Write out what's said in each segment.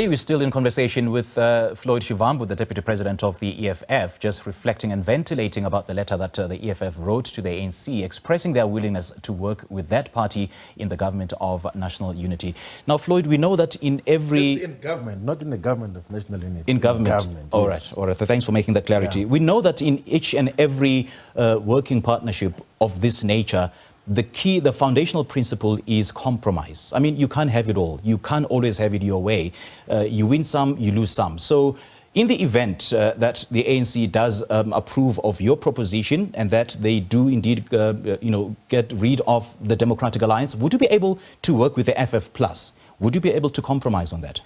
We're still in conversation with Floyd Shivambu, the Deputy President of the EFF, just reflecting and ventilating about the letter that the EFF wrote to the ANC, expressing their willingness to work with that party in the government of national unity. Now, Floyd, we know that in every... It's in government, not in the government of national unity. In government? All yes. right, all right. Thanks for making that clarity. Yeah. We know that in each and every working partnership of this nature, the foundational principle is compromise. I mean, you can't have it all. You can't always have it your way. You win some, you lose some. So in the event that the ANC does approve of your proposition and that they do indeed, get rid of the Democratic Alliance, would you be able to work with the FF Plus? Would you be able to compromise on that?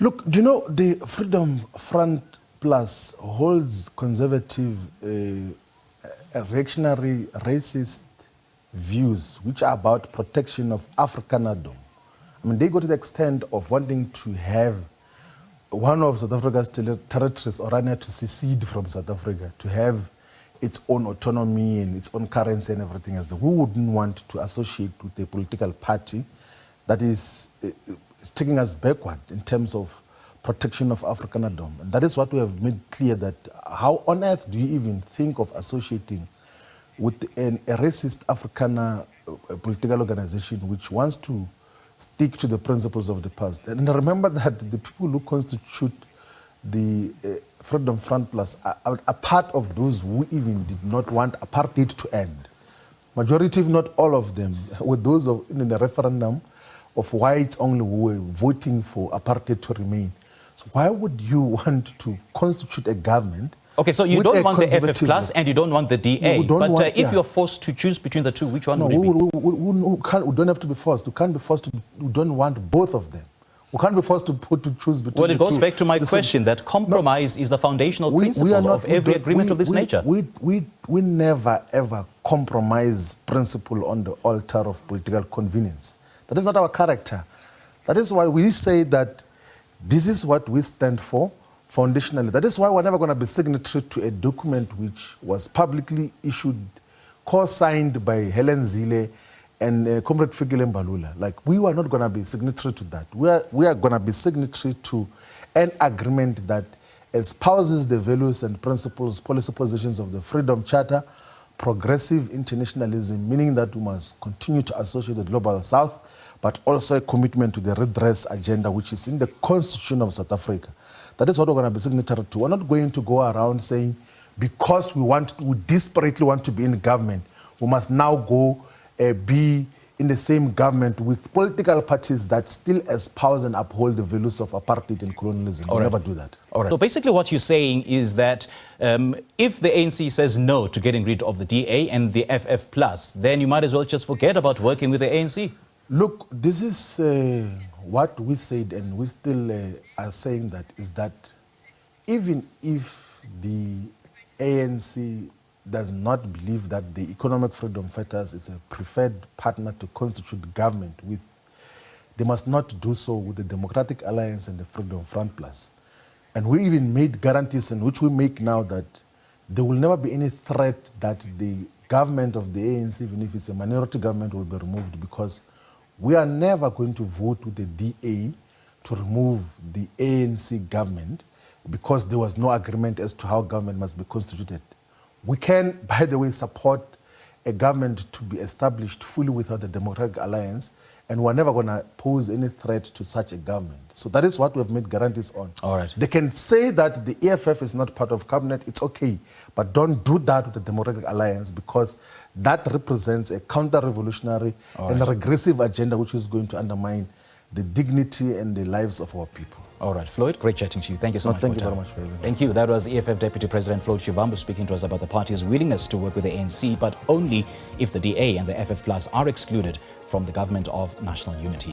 Look, do you know the Freedom Front Plus holds conservative, reactionary, racist views which are about protection of Afrikanerdom. I mean, they go to the extent of wanting to have one of South Africa's territories, Orania, to secede from South Africa, to have its own autonomy and its own currency and everything else. We wouldn't want to associate with a political party that is taking us backward in terms of protection of Afrikanerdom. And that is what we have made clear, that how on earth do you even think of associating with a racist Afrikaner political organization which wants to stick to the principles of the past. And remember that the people who constitute the Freedom Front Plus are part of those who even did not want apartheid to end. Majority, if not all of them, were those in the referendum of whites only who were voting for apartheid to remain. So why would you want to constitute a government? Okay, so you don't want the FF Plus and you don't want the DA, but if you're forced to choose between the two, which one would it be? We don't have to be forced. We can't be forced to. We don't want both of them. We can't be forced to choose between the two. Well, it goes back to my question that compromise is the foundational principle of every agreement of this nature. We never ever compromise principle on the altar of political convenience. That is not our character. That is why we say that this is what we stand for. Foundationally. That is why we're never going to be signatory to a document which was publicly issued, co-signed by Helen Zille and Comrade Fikile Mbalula. Like, we were not going to be signatory to that. We are going to be signatory to an agreement that espouses the values and principles, policy positions of the Freedom Charter, progressive internationalism, meaning that we must continue to associate the Global South, but also a commitment to the redress agenda, which is in the Constitution of South Africa. That is what we're going to be signatory to. We're not going to go around saying, because we desperately want to be in government, we must now go be in the same government with political parties that still espouse and uphold the values of apartheid and colonialism. We'll never do that. All right. So basically what you're saying is that if the ANC says no to getting rid of the DA and the FF Plus, then you might as well just forget about working with the ANC. Look, this is what we said, and we still are saying that, is that even if the ANC does not believe that the Economic Freedom Fighters is a preferred partner to constitute government with, they must not do so with the Democratic Alliance and the Freedom Front Plus. And we even made guarantees, in which we make now, that there will never be any threat that the government of the ANC, even if it's a minority government, will be removed, because we are never going to vote with the DA to remove the ANC government because there was no agreement as to how government must be constituted. We can, by the way, support a government to be established fully without the Democratic Alliance, and we're never going to pose any threat to such a government. So that is what we have made guarantees on. All right. They can say that the EFF is not part of cabinet, it's okay, but don't do that with the Democratic Alliance, because that represents a counter-revolutionary and regressive agenda which is going to undermine the dignity and the lives of our people. All right, Floyd, great chatting to you. Thank you so much. Thank you very much for having us. Thank you. That was EFF Deputy President Floyd Shivambu speaking to us about the party's willingness to work with the ANC, but only if the DA and the FF Plus are excluded from the government of national unity.